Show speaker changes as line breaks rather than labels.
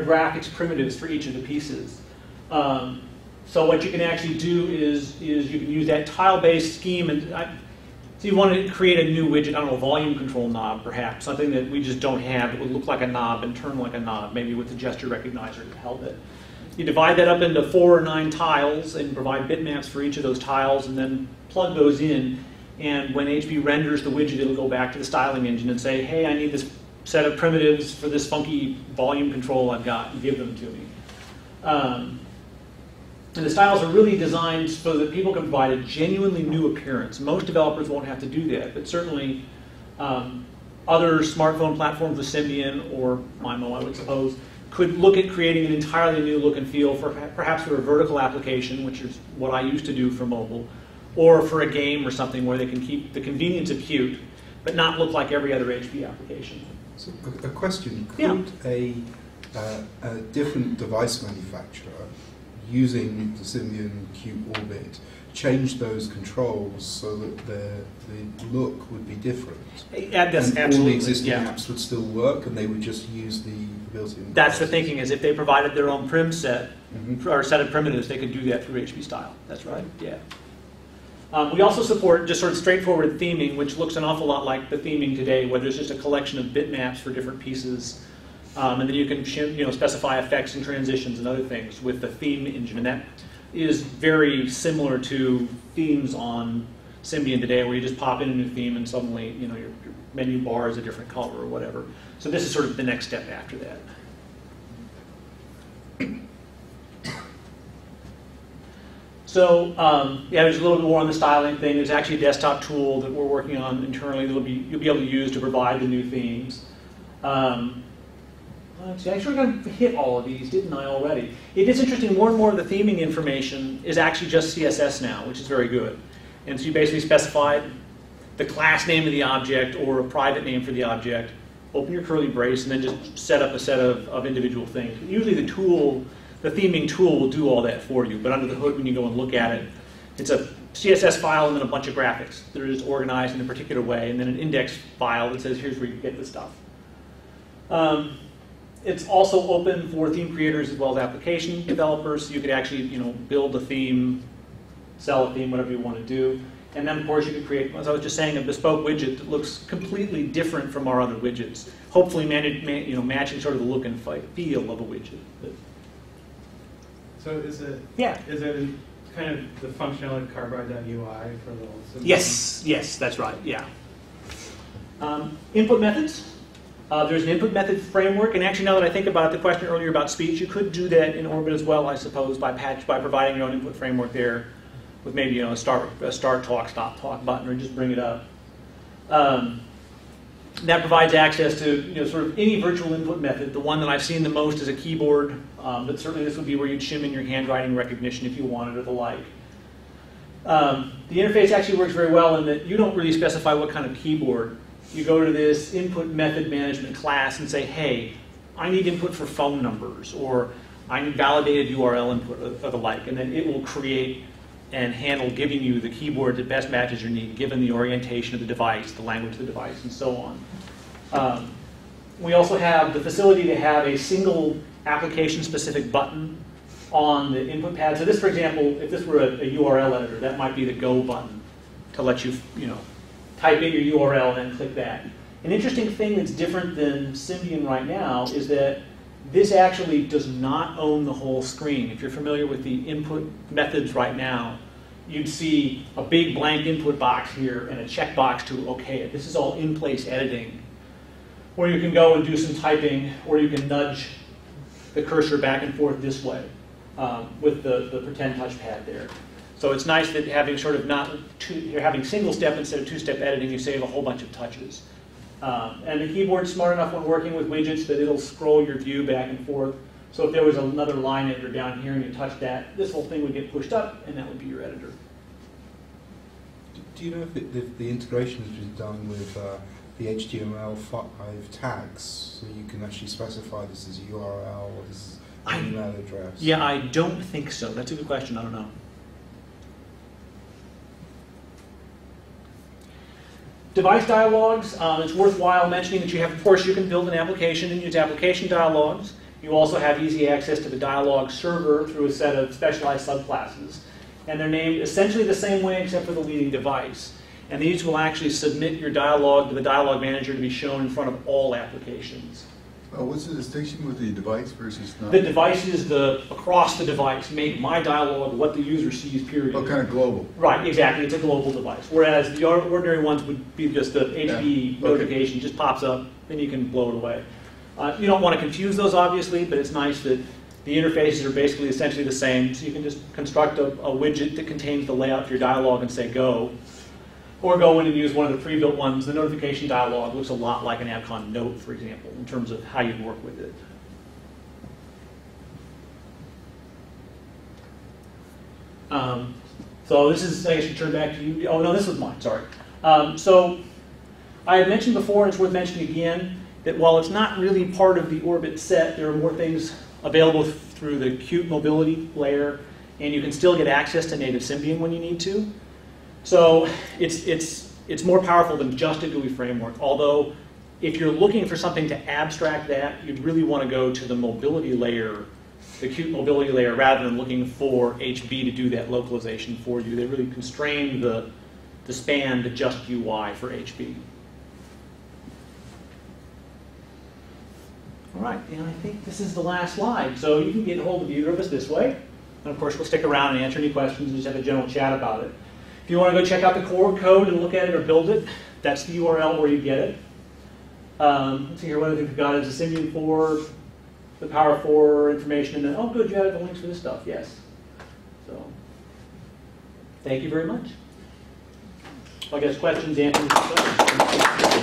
graphics primitives for each of the pieces. So what you can actually do is you can use that tile-based scheme, and so you want to create a new widget, I don't know, volume control knob perhaps, something that we just don't have that would look like a knob and turn like a knob, maybe with the gesture recognizer to help it. You divide that up into 4 or 9 tiles and provide bitmaps for each of those tiles, and then plug those in, and when HP renders the widget, it'll go back to the styling engine and say, hey, I need this set of primitives for this funky volume control I've got, and give them to me. And the styles are really designed so that people can provide a genuinely new appearance. Most developers won't have to do that, but certainly other smartphone platforms with Symbian or MIMO, I would suppose, could look at creating an entirely new look and feel for perhaps for a vertical application, which is what I used to do for mobile, or for a game or something where they can keep the convenience of Qt, but not look like every other HP application.
So a question, could a different device manufacturer using the Symbian Qt orbit change those controls so that the look would be different?
That's
and all the existing apps would still work and they would just use the built-in.
That's the thinking, is if they provided their own prim set, or set of primitives, they could do that through HP style. That's right, yeah. We also support just sort of straightforward theming, which looks an awful lot like the theming today, where there's just a collection of bitmaps for different pieces. And then you can specify effects and transitions and other things with the theme engine. And that is very similar to themes on Symbian today, where you just pop in a new theme and suddenly your menu bar is a different color or whatever. So this is sort of the next step after that. So yeah, there's a little bit more on the styling thing. There's actually a desktop tool that we're working on internally that you'll be able to use to provide the new themes. Actually, I sure got to hit all of these, didn't I already? It is interesting, more and more of the theming information is actually just CSS now, which is very good. And so you basically specify the class name of the object or a private name for the object, open your curly brace, and then just set up a set of individual things. Usually the theming tool will do all that for you, but under the hood when you go and look at it, it's a CSS file and then a bunch of graphics that are just organized in a particular way, and then an index file that says here's where you get the stuff. It's also open for theme creators as well as application developers, so you could actually build a theme, sell a theme, whatever you want to do. And then of course you could create, as I was just saying, a bespoke widget that looks completely different from our other widgets, hopefully matching sort of the look and feel of a widget.
So is it kind of the functionality of carbide.ui for the
Yes, that's right, yeah. Input methods. There's an input method framework, and actually now that I think about the question earlier about speech, you could do that in Orbit as well, I suppose, by providing your own input framework there with maybe a start talk, stop talk button, or just bring it up. That provides access to sort of any virtual input method. The one that I've seen the most is a keyboard, but certainly this would be where you'd shim in your handwriting recognition if you wanted or the like. The interface actually works very well in that you don't really specify what kind of keyboard. You go to this input method management class and say, hey, I need input for phone numbers, or I need validated URL input or the like, and then it will create and handle giving you the keyboard that best matches your need, given the orientation of the device, the language of the device, and so on. We also have the facility to have a single application-specific button on the input pad. So this, for example, if this were a URL editor, that might be the Go button to let you, type in your URL and then click that. An interesting thing that's different than Symbian right now is that this actually does not own the whole screen. If you're familiar with the input methods right now, you'd see a big blank input box here and a checkbox to OK it. This is all in-place editing, where you can go and do some typing, or you can nudge the cursor back and forth this way with the pretend touchpad there. So it's nice that having sort of you're having single step instead of two-step editing, you save a whole bunch of touches. And the keyboard's smart enough when working with widgets that it'll scroll your view back and forth. So if there was another line editor down here and you touched that, this whole thing would get pushed up and that would be your editor.
Do you know if the integration has been done with the HTML5 tags, so you can actually specify this as a URL or this is an email address?
Yeah, I don't think so. That's a good question. I don't know. Device dialogues, it's worthwhile mentioning that you can build an application and use application dialogues. You also have easy access to the dialog server through a set of specialized subclasses. And they're named essentially the same way except for the leading device. And these will actually submit your dialog to the dialog manager to be shown in front of all applications.
What's the distinction with the device versus not?
The device is across the device, make my dialog what the user sees, period.
Oh, kind of global.
Right, exactly. It's a global device. Whereas the ordinary ones would be just the HB notification, just pops up, then you can blow it away. You don't want to confuse those, obviously, but it's nice that the interfaces are basically essentially the same, so you can just construct a widget that contains the layout for your dialog and say go. Or go in and use one of the pre-built ones. The notification dialog looks a lot like an ABCON note, for example, in terms of how you'd work with it. So this is, I guess, turn back to you. Oh, no, this was mine, sorry. So I had mentioned before, and it's worth mentioning again, that while it's not really part of the Orbit set, there are more things available through the Qt mobility layer, and you can still get access to native Symbian when you need to. So it's more powerful than just a GUI framework, although if you're looking for something to abstract that, you'd really want to go to the mobility layer, the Qt mobility layer, rather than looking for HB to do that localization for you. They really constrain the span to just UI for HB. All right, and I think this is the last slide. So you can get a hold of either of us this way. And of course, we'll stick around and answer any questions and just have a general chat about it. If you want to go check out the core code and look at it or build it, that's the URL where you get it. Let's see here, what I think we've got is the Symbian 4, the Power 4 information, and then, oh good, you added the links for this stuff, yes. So, thank you very much. I guess questions, answers, questions.